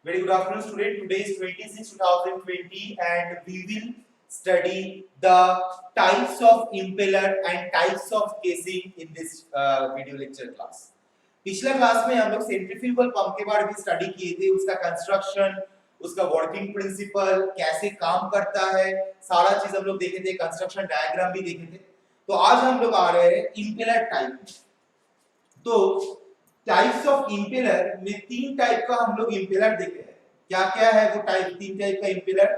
Very good afternoon, student. Today is 26/2020 and we will study the types of impeller and types of casing in this video lecture class. पिछला class में हम लोग centrifugal pump के बारे में study किए थे, उसका कंस्ट्रक्शन, उसका वर्किंग प्रिंसिपल, कैसे काम करता है, सारा चीज हम लोग देखे थे, कंस्ट्रक्शन डायग्राम भी देखे थे। तो आज हम लोग आ रहे हैं इंपेलर टाइप। तो टाइप्स ऑफ इंपेलर में तीन टाइप का हम लोग इंपेलर देखे हैं। क्या क्या है वो टाइप, तीन टाइप का इंपेलर?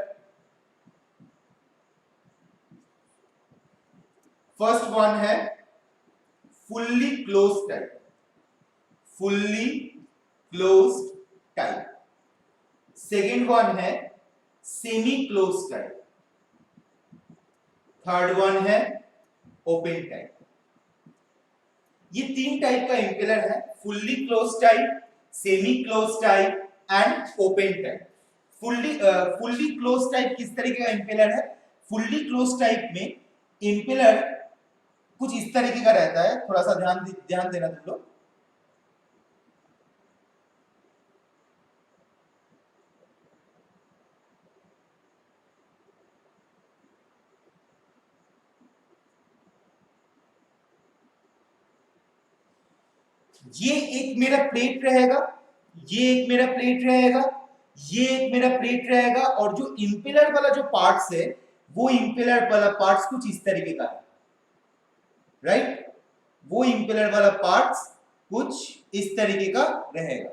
फर्स्ट वन है fully closed type, fully closed type. Second one है semi closed type. Third one है ओपन टाइप। ये तीन टाइप का इंपेलर है, fully closed type, semi closed type and open type. Fully closed type किस तरीके का इंपेलर है? फुल्ली क्लोज्ड टाइप में इंपेलर कुछ इस तरीके का रहता है, थोड़ा सा ध्यान देना तुम लोग। ये एक मेरा प्लेट रहेगा, ये एक मेरा प्लेट रहेगा, ये एक मेरा प्लेट रहेगा, और जो इंपेलर वाला जो पार्ट्स है वो इंपेलर वाला पार्ट्स कुछ इस तरीके का है, राइट? वो इंपेलर वाला पार्ट्स कुछ इस तरीके का रहेगा।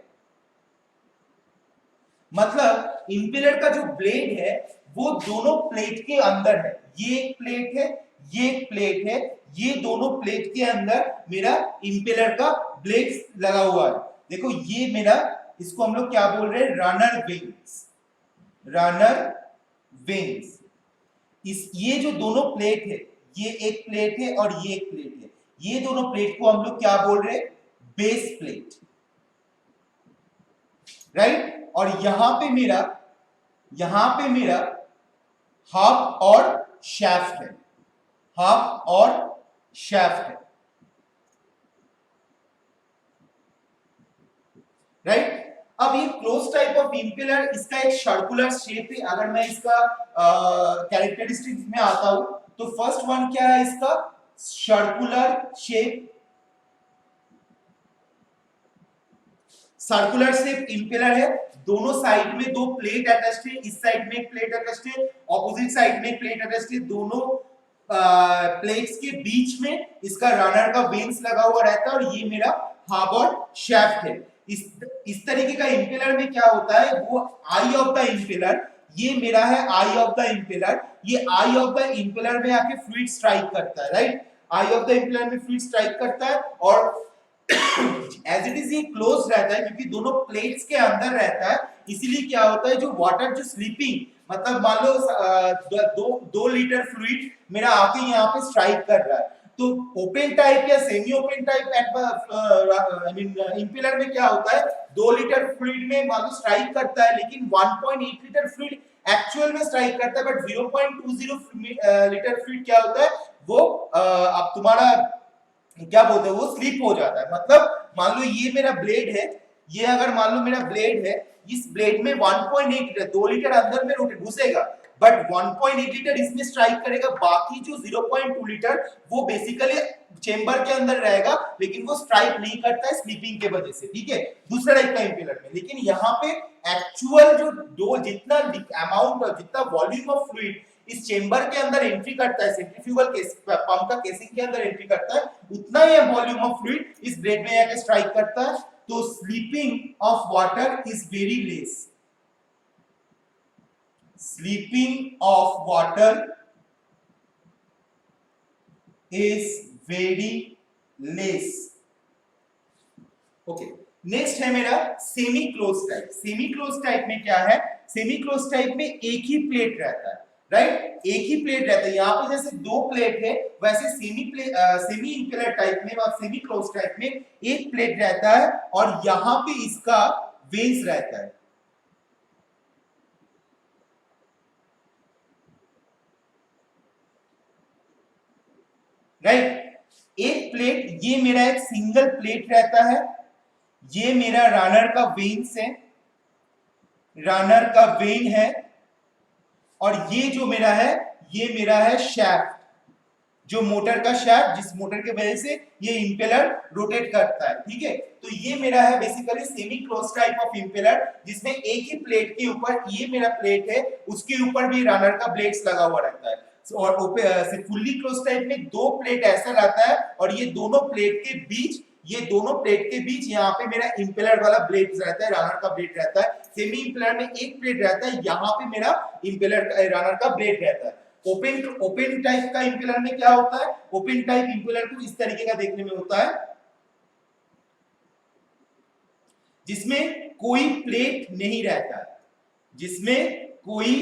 मतलब इंपेलर का जो ब्लेड है वो दोनों प्लेट के अंदर है। ये एक प्लेट है, ये एक प्लेट है, ये दोनों प्लेट के अंदर मेरा इंपेलर का ब्लेड लगा हुआ है। देखो ये मेरा, इसको हम लोग क्या बोल रहे हैं? Runner wings, runner wings. ये जो दोनों प्लेट है, ये एक प्लेट है और ये एक प्लेट है, ये दोनों प्लेट को हम लोग क्या बोल रहे हैं? Base plate, right? और यहां पे मेरा हब और शैफ्ट है, हब और शैफ्ट है, राइट? अब ये क्लोज टाइप ऑफ इंपेलर, इसका एक सर्कुलर शेप है। अगर मैं इसका कैरेक्टरिस्टिक्स में आता हूं तो फर्स्ट वन क्या है इसका? Circular shape. Circular shape impeller है, दोनों साइड में दो प्लेट अटैच्ड है, इस साइड में एक प्लेट अटैच्ड है, ऑपोजिट साइड में एक प्लेट अटैच्ड है। दोनों प्लेट्स के बीच में इसका रनर का वेन्स लगा हुआ रहता है और ये मेरा हब और शैफ्ट है। इस तरीके का इंपेलर में क्या होता है, वो आई ऑफ द इंपेलर, ये मेरा है आई ऑफ द इंपेलर। ये आई ऑफ द इंपेलर में आके फ्लूइड स्ट्राइक करता है, right? I of the impeller में फ्लूइड स्ट्राइक करता है और एज इट इज ये क्लोज रहता है क्योंकि दोनों प्लेट्स के अंदर रहता है। इसीलिए क्या होता है, जो वाटर जो स्लीपिंग, मतलब मान लो 2 लीटर फ्लूइड मेरा आके यहाँ पे स्ट्राइक कर रहा है, तो ओपन टाइप या semi open type I mean impeller में क्या होता है, 2 लीटर फ्लूइड में मान लो स्ट्राइक करता है, लेकिन 1.8 लीटर फ्लूइड एक्चुअल में स्ट्राइक करता है, बट 0.20 लीटर फ्लूइड क्या होता है, वो अब तुम्हारा क्या बोलते हैं, वो स्लिप हो जाता है। मतलब मान लो ये मेरा ब्लेड है, ये अगर मान लो मेरा ब्लेड है, इस ब्लेड में 1.8 लीटर, 2 लीटर अंदर में घुसेगा, बट 1.8 लीटर इसमें स्ट्राइक करेगा, बाकी जो 0.2 लीटर वो बेसिकली चेंबर के अंदर रहेगा, लेकिन वो स्ट्राइक नहीं करता है स्लीपिंग के वजह से, ठीक है? दूसरा टाइप का इंपेलर में। लेकिन यहाँ पे एक्चुअल जो दो जितना अमाउंट, जितना वॉल्यूम ऑफ फ्लूइड इस चेंबर के अंदर एंट्री करता है, सेंट्रीफ्यूगल पंप का केसिंग के अंदर एंट्री करता है, उतना ही वॉल्यूम ऑफ फ्लूइड इस ब्लेड में आके स्ट्राइक करता है। तो sleeping of water is very less, sleeping of water is very less. Okay, next है मेरा semi close type. Semi close type में क्या है? सेमी क्लोज टाइप में एक ही प्लेट रहता है, राइट? एक ही प्लेट रहता है। यहाँ पे जैसे 2 प्लेट है, वैसे सेमी इंपेलर टाइप में और सेमी क्लोज टाइप में एक प्लेट रहता है और यहाँ पे इसका वेन्स रहता है, राइट? एक प्लेट, ये मेरा एक सिंगल प्लेट रहता है, ये मेरा रनर का वेन्स है, रनर का वेन है, और ये जो मेरा है ये मेरा है शैफ्ट, जो मोटर का शैफ्ट, जिस मोटर के वजह से ये इंपेलर रोटेट करता है। ठीक है, तो ये मेरा है basically semi close type of impeller, जिसमें एक ही प्लेट के ऊपर, ये मेरा प्लेट है, उसके ऊपर भी रनर का ब्लेड्स लगा हुआ रहता है। और फुल्ली क्लोज टाइप में दो प्लेट ऐसा रहता है, और ये दोनों प्लेट के बीच, ये दोनों प्लेट के बीच यहाँ पे मेरा इंपेलर वाला ब्लेड रहता है, रनर का ब्लेड रहता है। सेमी इंपेलर में एक प्लेट रहता है, यहाँ पे मेरा इंपेलर रनर का ब्लेड रहता है। ओपन टाइप का इंपेलर में क्या होता है, ओपन टाइप इंपेलर कुछ इस तरीके का देखने में होता है, जिसमें कोई प्लेट नहीं रहता है, जिसमें कोई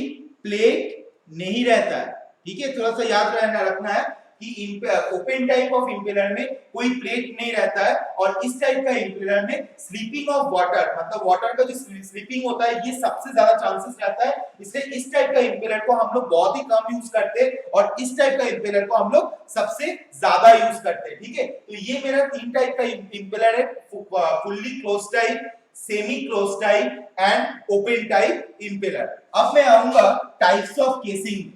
प्लेट नहीं रहता है। ठीक है, थोड़ा सा याद रखना है कि ओपन टाइप ऑफ इंपेलर में कोई प्लेट नहीं रहता है, और इस टाइप का इंपेलर में स्लीपिंग ऑफ वाटर, मतलब वाटर का जो स्लीपिंग होता है ये सबसे ज्यादा चांसेस रहता है, इसलिए इस टाइप का इंपेलर को हम लोग बहुत ही कम यूज करते हैं, और इस टाइप का इंपेलर को हम लोग सबसे ज्यादा यूज करते हैं। ठीक है, तो ये मेरा तीन टाइप का इंपेलर है, fully close type, semi close type and open type impeller. अब मैं आऊंगा types of casing.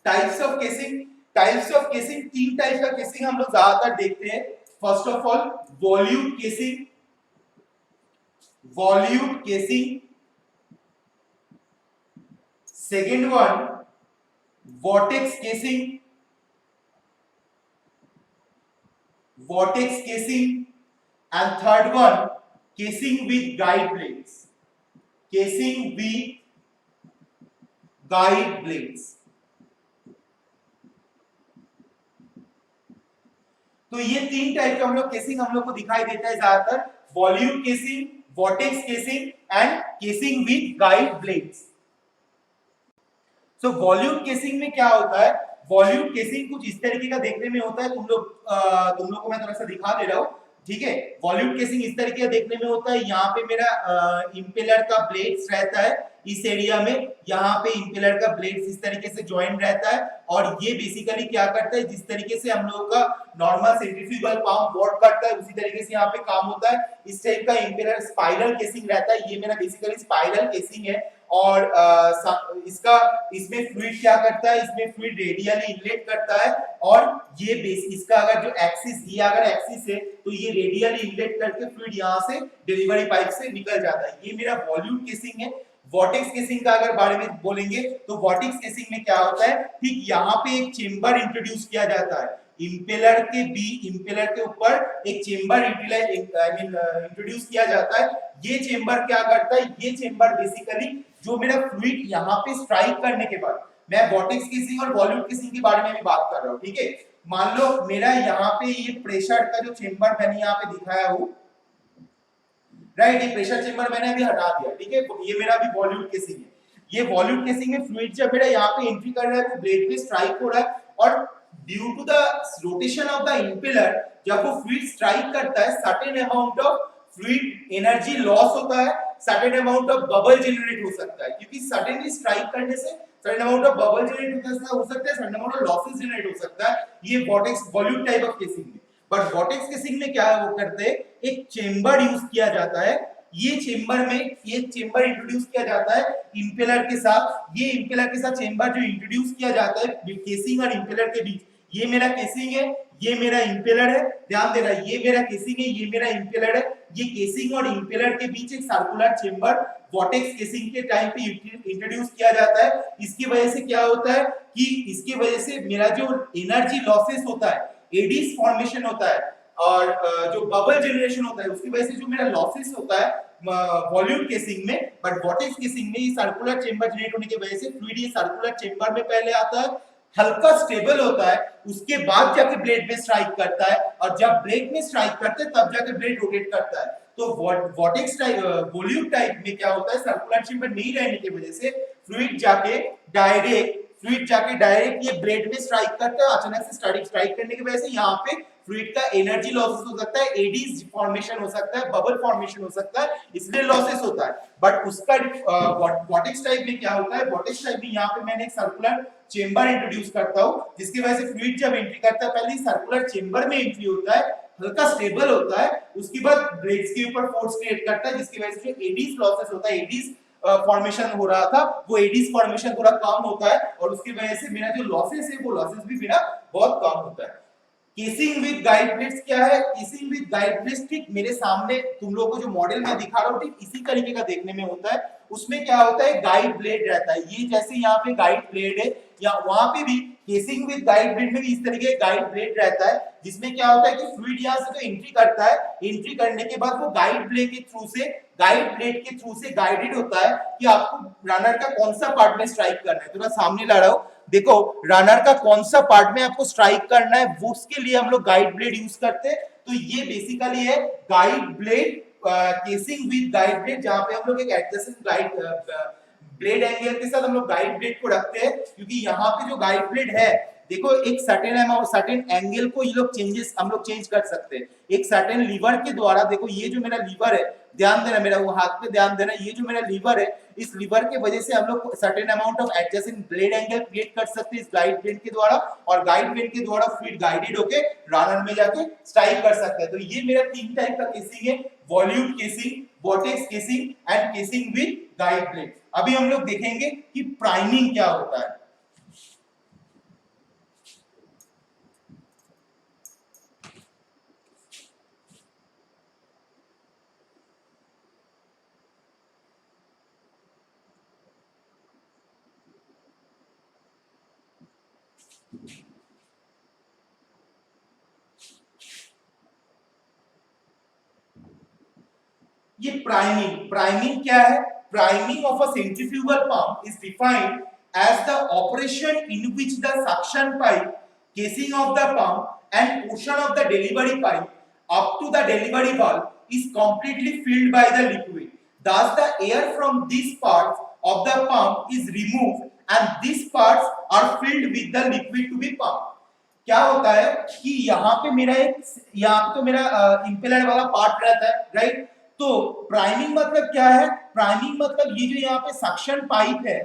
Types of casing, types of casing, तीन टाइप का केसिंग हम लोग ज्यादातर देखते हैं। First of all वॉल्यूट casing, वॉल्यूट casing, second one vortex casing, vortex casing, and third one casing with guide blades, casing with guide blades. तो ये तीन टाइप का हम लोग केसिंग हम लोग को दिखाई देता है ज्यादातर, वॉल्यूट casing, vortex casing and casing with guide blades. So वॉल्यूट casing में क्या होता है, वॉल्यूट केसिंग कुछ इस तरीके का देखने में होता है, तुम लोग को मैं थोड़ा सा दिखा दे रहा हूं। ठीक है, वॉल्यूट केसिंग इस तरीके का देखने में होता है, यहाँ पे मेरा इंपेलर का ब्लेड्स रहता है इस एरिया में, यहाँ पे इंपेलर का ब्लेड्स इस तरीके से जॉइन रहता है, और ये बेसिकली क्या करता है, जिस तरीके से हम लोगों का नॉर्मल सेंट्रीफ्यूगल पंप वर्क करता है उसी तरीके से यहाँ पे काम होता है। इस टाइप का इंपेलर स्पाइरल केसिंग रहता है, ये मेरा बेसिकली स्पाइरल केसिंग है, और इसका इसमें फ्लूइड क्या करता है, इसमें फ्लूइड रेडियली इनलेट करता है, और ये बेस इसका अगर जो एक्सिस, ये अगर एक्सिस है तो ये रेडियली इनलेट करके फ्लूइड यहाँ से डिलीवरी पाइप से निकल जाता है। ये मेरा वॉल्यूट केसिंग है। वॉर्टेक्स केसिंग का अगर बारे में बोलेंगे तो वॉर्टेक्स केसिंग में क्या होता है, ठीक यहाँ पे एक चेंबर इंट्रोड्यूस किया जाता है, इंपेलर के ऊपर एक चेंबर इंट्रोड्यूस किया जाता है। ये चेंबर क्या करता है, ये चेंबर बेसिकली जो मेरा फ्लूइड यहाँ पे स्ट्राइक करने के बाद, मैं वॉर्टेक्स केसिंग और वॉल्यूट केसिंग के बारे में भी बात कर रहा हूँ। ठीक है, मान लो मेरा यहाँ पे ये प्रेशर का जो चेंबर मैंने यहाँ पे दिखाया हूँ, राइट, ये प्रेशर चेंबर मैंने अभी हटा दिया। ठीक है, ये मेरा अभी वॉल्यूट केसिंग है। ये वॉल्यूट केसिंग में फ्लूइड जब मेरा यहाँ पे एंट्री कर रहा है, वो ब्लेड पे स्ट्राइक हो रहा है, और due to the rotation of the impeller, जब वो फ्लूइड स्ट्राइक करता है, certain amount of fluid energy loss होता है, certain amount of bubble generate हो सकता है, क्योंकि सडनली स्ट्राइक करने से certain amount of bubble generate हो सकता है, certain amount of losses generate हो सकता है। ये vortex volute type of casing में। बट वॉर्टेक्स केसिंग में क्या है, वो करते हैं एक चेंबर यूज किया जाता है, ये चेंबर में ये चेंबर इंट्रोड्यूस किया जाता है इंपेलर के साथ। ये इंपेलर के साथ चेंबर जो इंट्रोड्यूस किया जाता है केसिंग और इंपेलर के बीच, ये मेरा केसिंग है, ये मेरा इंपेलर है, ध्यान देना, ये मेरा केसिंग है, ये मेरा इंपेलर है। ये केसिंग और इंपेलर के बीच एक सर्कुलर चेंबर वॉर्टेक्स केसिंग के टाइम पे इंट्रोड्यूस किया जाता है। इसकी वजह से क्या होता है कि इसकी वजह से मेरा जो एनर्जी लॉसेस होता है, एडीज फॉर्मेशन होता है, और जो बबल जनरेशन होता है, उसकी वजह से जो मेरा लॉसेस होता है वॉल्यूट केसिंग में, बट वॉर्टेक्स केसिंग में ये सर्कुलर चेंबर जनरेट होने की वजह से फ्लूइड ये सर्कुलर चेंबर में पहले आता है, हल्का स्टेबल होता है, उसके बाद जाके ब्लेड में स्ट्राइक करता है, और जब ब्लेड में स्ट्राइक करते हैं तब जाके ब्लेड रोटेट करता है। तो वॉर्टेक्स टाइप वॉल्यूट टाइप में क्या होता है, सर्कुलर चेंबर नहीं रहने की वजह से फ्लूइड जाके डायरेक्ट ये ब्लेड में स्ट्राइक करता है, अचानक से स्ट्राइक करने की वजह से यहाँ पे फ्लूइड का एनर्जी लॉसेस हो सकता है, एडीज फॉर्मेशन हो सकता है, बबल फॉर्मेशन हो सकता है, इसलिए लॉसेस होता है। बट उसका वॉटेक्स टाइप में क्या होता है, वॉटेक्स टाइप में यहाँ पे मैंने एक सर्कुलर चेंबर इंट्रोड्यूस करता हूँ, जिसकी वजह से फ्लूइड जब एंट्री करता है पहले सर्कुलर चेंबर में एंट्री होता है, हल्का स्टेबल होता है, उसके बाद ब्लेड्स के ऊपर फोर्स क्रिएट करता है, जिसकी वजह से एडीज लॉसेस होता है, एडीज फॉर्मेशन हो रहा था वो एडीज फॉर्मेशन थोड़ा कम होता है, और उसकी वजह से मेरा जो लॉसेस है वो लॉसेस भी मेरा बहुत कम होता है। केसिंग विद गाइड प्लेट्स क्या है, केसिंग विद गाइड प्लेट्स ठीक मेरे सामने तुम लोगों को जो मॉडल मैं दिखा रहा हूँ ठीक इसी तरीके का देखने में होता है। उसमें क्या होता है, गाइड ब्लेड रहता है, ये जैसे यहाँ पे गाइड ब्लेड है या वहां पे भी केसिंग विद गाइड ब्लेड में भी इस तरीके का गाइड ब्लेड रहता है, जिसमें क्या होता है कि फ्लूइड यहाँ से तो एंट्री करता है, एंट्री करने के बाद वो गाइड ब्लेड के थ्रू से गाइडेड होता है कि आपको रनर का कौन सा पार्ट में स्ट्राइक करना है। तो मैं सामने ला रहा हूँ, देखो रनर का कौन सा पार्ट में आपको स्ट्राइक करना है, वो उसके लिए हम लोग गाइड ब्लेड यूज करते हैं। तो ये बेसिकली है guide blade, casing with guide blade, जहां पे हम लोग एक एडजस्टेंट गाइड ब्लेड एंगल के साथ हम लोग गाइड ब्लेड को रखते हैं, क्योंकि यहाँ पे जो गाइड ब्लेड है देखो एक सर्टेन अमाउंट सर्टेन एंगल को ये लोग हम लोग चेंज कर सकते हैं एक सर्टेन लीवर के द्वारा। देखो ये जो मेरा लीवर है, ध्यान देना, मेरा वो हाथ पे ध्यान देना, ये जो मेरा लीवर है, इस लीवर के वजह से हम लोग certain amount of adjusting blade angle create कर सकते हैं इस गाइड ब्लेड के द्वारा, और गाइड ब्लेड के द्वारा फ्लूइड गाइडेड होके रनर में जाके स्ट्राइक कर सकता है। तो ये मेरा तीन टाइप का केसिंग है, volume casing, vortex casing and casing with guide blade. अभी हम लोग देखेंगे कि प्राइमिंग क्या होता है। ये प्राइमिंग क्या है, priming of a centrifugal pump is defined as the operation in which the suction pipe casing of the pump and portion of the delivery pipe up to the delivery valve is completely filled by the liquid. Thus the air from these parts of the pump is removed and these parts are filled with the liquid to be pumped. क्या होता है कि यहाँ पे मेरा यहाँ पे तो मेरा इंपेलर वाला पार्ट रहता है, राइट। तो प्राइमिंग मतलब क्या है, प्राइमिंग मतलब ये जो यहाँ पे सक्शन पाइप है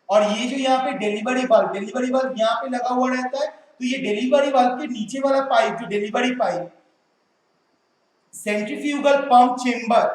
और ये जो यहाँ पे डिलीवरी वाल्व यहाँ पे लगा हुआ रहता है, तो ये डिलीवरी वाल्व के नीचे वाला पाइप जो delivery pipe, centrifugal pump chamber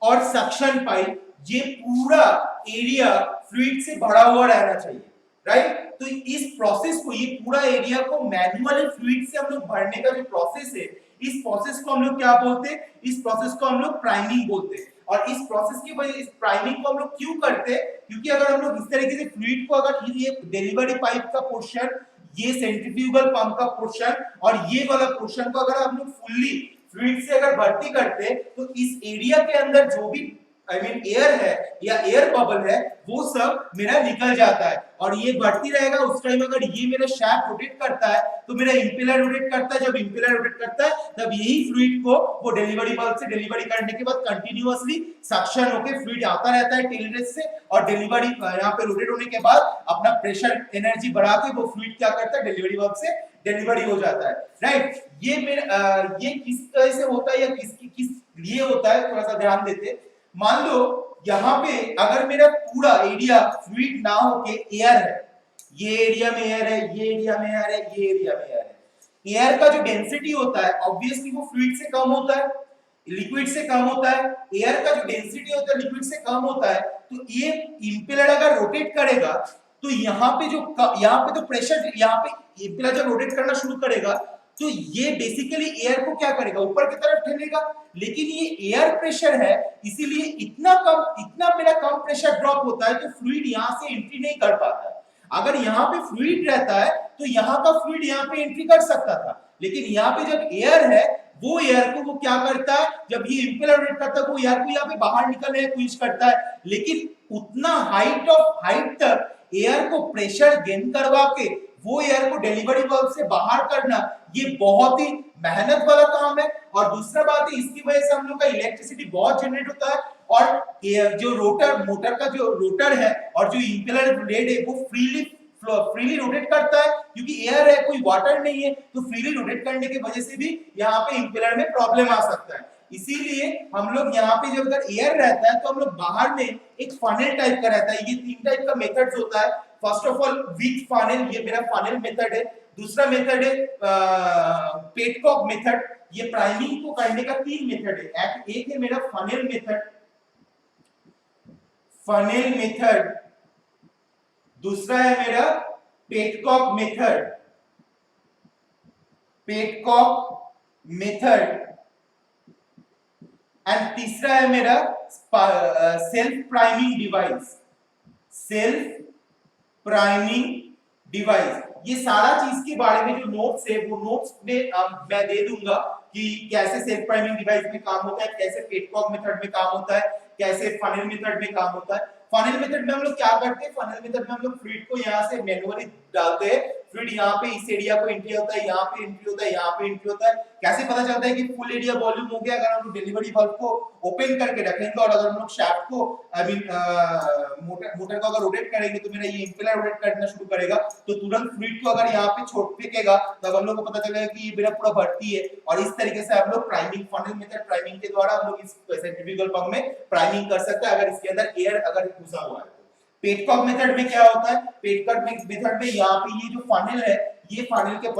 और सक्शन पाइप, ये पूरा एरिया फ्लूइड से भरा हुआ रहना चाहिए, राइट। तो इस प्रोसेस को, ये पूरा एरिया को मैन्युअली फ्लूइड से हम लोग भरने का जो प्रोसेस है, इस प्रोसेस को हम लोग क्या बोलते हैं, इस प्रोसेस को हम लोग प्राइमिंग बोलते हैं। और इस प्रोसेस की वजह, इस प्राइमिंग को हम लोग क्यों करते हैं, क्योंकि अगर हम लोग इस तरीके से फ्लूइड को, अगर ये डिलीवरी पाइप का पोर्शन, ये सेंट्रीफ्यूगल पंप का पोर्शन और ये वाला पोर्शन को अगर हम लोग फुल्ली फ्लूइड से अगर भर्ती करते, तो इस एरिया के अंदर जो भी एयर है या एयर बबल है वो सब मेरा निकल जाता है और ये बढ़ती रहेगा। उस टाइम अगर ये मेरा शैफ्ट रोटेट करता है तो मेरा इंपेलर रोटेट करता है, जब इंपेलर रोटेट करता है तब यही फ्लूइड को वो डिलीवरी बल्ब से डिलीवरी करने के बाद कंटिन्यूअसली सक्शन होके फ्लूइड आता रहता है टेल रेस से, और डिलीवरी यहाँ पे रोटेट होने के बाद अपना प्रेशर एनर्जी बढ़ा के वो फ्लूइड क्या करता है, डिलीवरी बल्ब से डिलीवरी हो जाता है, राइट। ये मेरा ये किस तरह से होता है या किस लिए होता है, थोड़ा सा ध्यान देते। मान लो यहाँ पे अगर मेरा पूरा एरिया फ्लूइड ना होके एयर है, ये एरिया में एयर है, ये एरिया में एयर है, ये एरिया में एयर है, एयर का जो डेंसिटी होता है ऑब्वियसली वो फ्लूइड से कम होता है, लिक्विड से कम होता है। एयर का जो डेंसिटी होता है लिक्विड से कम होता है, तो ये इंपेलर अगर रोटेट करेगा तो यहाँ पे तो प्रेशर, यहाँ पे इंपेलर जब रोटेट करना शुरू करेगा तो ये बेसिकली एयर को क्या करेगा, ऊपर की तरफ ठेलेगा, लेकिन ये एयर प्रेशर है इसीलिए इतना मेरा कम प्रेशर ड्रॉप होता है तो फ्लूइड यहाँ से एंट्री नहीं कर पाता है। अगर यहाँ पे फ्लूइड रहता है तो यहाँ का फ्लूइड यहाँ पे एंट्री कर सकता था, लेकिन यहाँ पे जब एयर है वो एयर को वो क्या करता है, जब ये इंपेलर रोटेट करता है वो एयर को यहाँ पे बाहर निकलने की कोशिश करता है, लेकिन उतना हाइट तक एयर को प्रेशर गेन करवा के वो एयर को डिलीवरी वाल्व से बाहर करना, ये बहुत ही मेहनत वाला काम है। और दूसरा बात है इसकी वजह से हम लोग का इलेक्ट्रिसिटी बहुत जनरेट होता है, और जो मोटर का जो रोटर है और जो इंपेलर ब्लेड है वो फ्रीली रोटेट करता है, क्योंकि एयर है, कोई वाटर नहीं है, तो फ्रीली रोटेट करने की वजह से भी यहाँ पे इंपेलर में प्रॉब्लम आ सकता है। इसीलिए हम लोग यहाँ पे जब अगर एयर रहता है तो हम लोग बाहर में एक फनल टाइप का रहता है। ये 3 टाइप का मेथड्स होता है। First of all with funnel, ये मेरा फनल मेथड है। दूसरा मेथड है पेटकॉक मेथड, ये प्राइमिंग को करने का 3 मेथड है। एक है मेरा फनल मेथड, दूसरा है मेरा पेटकॉक मेथड एंड तीसरा है मेरा सेल्फ प्राइमिंग डिवाइस। ये सारा चीज के बारे में जो नोट्स है वो नोट्स में मैं दे दूंगा कि कैसे सेल्फ प्राइमिंग डिवाइस में काम होता है, कैसे पेटकॉक मेथड में काम होता है, कैसे फनल मेथड में काम होता है। फनल मेथड में हम लोग क्या करते हैं, फनल मेथड में हम लोग फ्लूइड को यहाँ से मैन्युअली डालते हैं। फ्लूइड यहाँ पे इस एरिया को एंट्री होता है, यहाँ पे एंट्री होता है, यहाँ पे एंट्री होता है। कैसे पता चलता है कि फुल एरिया वॉल्यूम हो गया? अगर हम लोग डिलीवरी वाल्व को ओपन करके रखेंगे और अगर हम लोग शाफ्ट को आई मीन मोटर को अगर रोटेट करेंगे तो मेरा ये इंपेलर रोटेट करना शुरू करेगा, तो तुरंत फ्लूइड को अगर यहाँ पे छोड़ फेंकेगा तब हम लोग को पता चलेगा कि ये मेरा पूरा भर्ती है। और इस तरीके से हम लोग प्राइमिंग, फनल मेथड प्राइमिंग के द्वारा हम लोग इस सेंट्रीफ्यूगल पंप में प्राइमिंग कर सकते हैं अगर इसके अंदर एयर अगर घुसा हुआ है। पेटकॉक मेथड में क्या होता है? पेटकॉक मेथड में यहाँ पे ये जो फनल है, ये फनल के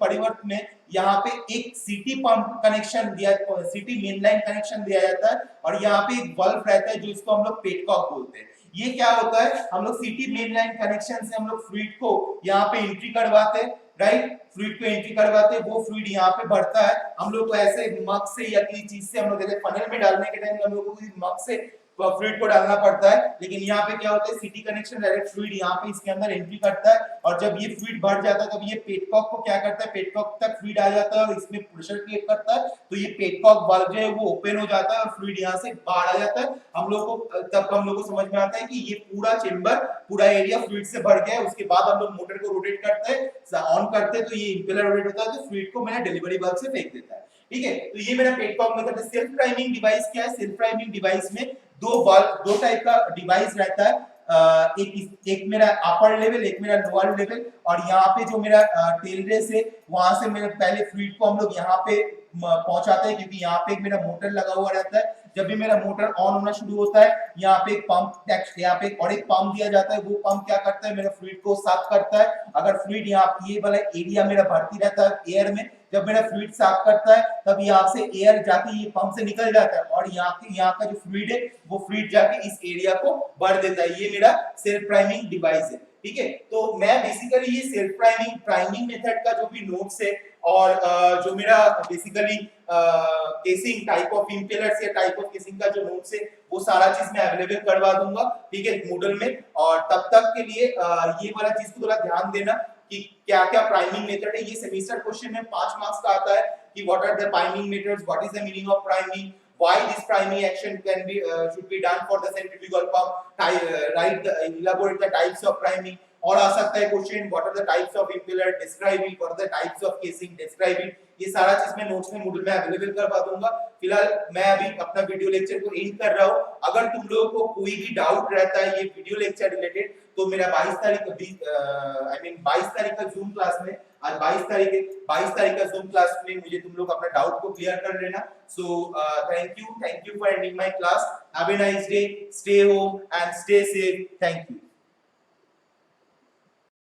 परिवर्त में यहाँ पे एक सीटी पंप कनेक्शन दिया, सीटी मेन लाइन कनेक्शन दिया जाता है और यहाँ पे एक बल्ब रहता है जो इसको हम लोग पेटकॉक बोलते हैं। ये क्या होता है, हम लोग सीटी मेन लाइन कनेक्शन से हम लोग फ्लूइड को यहाँ पे एंट्री करवाते हैं, राइट? फ्लूइड को एंट्री करवाते हैं, वो फ्लूइड यहाँ पे भरता है। हम लोग को ऐसे मग से या किसी चीज से हम लोग जैसे फनल में डालने के टाइम हम लोग को मग से फ्लूइड को डालना पड़ता है, लेकिन यहाँ पे क्या होता है, सीटी कनेक्शन डायरेक्ट फ्लूइड यहाँ पे इसके अंदर एंट्री करता है और जब ये फ्लूइड भर जाता है तब ये पेटकॉक को क्या करता है, पेटकॉक तक फ्लूइड आ जाता है और इसमें प्रेशर क्रिएट करता है, तो ये पेटकॉक वाल्व जो है वो ओपन हो जाता है और फ्लूइड यहाँ से बाहर आ जाता है। हम लोग को तब हम लोग को समझ में आता है कि ये पूरा चेंबर, पूरा एरिया फ्लूइड से भर गया है। उसके बाद हम लोग मोटर को रोटेट करते हैं, ऑन करते हैं, तो ये इंपेलर रोटेट होता है तो फ्लूइड को मैंने डिलीवरी वाल्व से फेंक देता है। ठीक है, तो ये मेरा पेटकॉक मेथड है। सेल्फ प्राइमिंग डिवाइस क्या है? सेल्फ प्राइमिंग डिवाइस में दो टाइप का डिवाइस रहता है। एक मेरा अपर लेवल, एक मेरा लोअर लेवल। और यहाँ पे जो मेरा टेल रेस है वहां से मेरे पहले फ्लूइड को हम लोग यहाँ पे पहुंचाते हैं, क्योंकि यहाँ पे एक मेरा मोटर लगा हुआ रहता है। जब भी मेरा मोटर ऑन होना शुरू होता है, यहाँ पे एक पंप, यहाँ पे और एक पंप दिया जाता है। वो पंप क्या करता है, मेरा फ्लूइड को साफ करता है। अगर फ्लूइड यहाँ ये वाला एरिया मेरा भर्ती रहता है एयर में, जब मेरा फ्लूइड साफ करता है तब यहाँ से एयर जाके ये पंप से निकल जाता है और यहाँ का जो फ्लूइड है वो फ्लूइड जाके इस एरिया को भर देता है। ये मेरा सेल्फ प्राइमिंग डिवाइस है। ठीक है, तो मैं बेसिकली ये सेल्फ प्राइमिंग मेथड का जो भी नोट्स है और जो मेरा basically casing type of impellers या टाइप ऑफ केसिंग का जो नोट्स है वो सारा चीज मैं अवेलेबल करवा दूंगा, ठीक है, मूडल में। और तब तक के लिए ये वाला चीज को थोड़ा ध्यान देना कि क्या क्या प्राइमिंग मेथड है। ये सेमेस्टर क्वेश्चन में 5 मार्क्स का आता है कि what are the priming methods, what is the meaning of priming, why this priming action can be should be done for the centrifugal pump, write elaborate the types of priming। और आ सकता है question what are the types of impeller, describe it, what are the types of casing, describe it. ये सारा चीज मैं notes में Moodle में अवेलेबल करवा दूंगा। फिलहाल मैं अभी अपना वीडियो लेक्चर को एंड कर रहा हूं। अगर तुम लोगों को कोई भी डाउट रहता है ये वीडियो लेक्चर रिलेटेड, तो मेरा 22 तारीख का जूम क्लास में, आज 22 तारीख का जूम क्लास में मुझे तुम लोग अपना डाउट को क्लियर कर लेना। So thank you for attending my class. Have a nice day, stay home and stay safe. Thank you.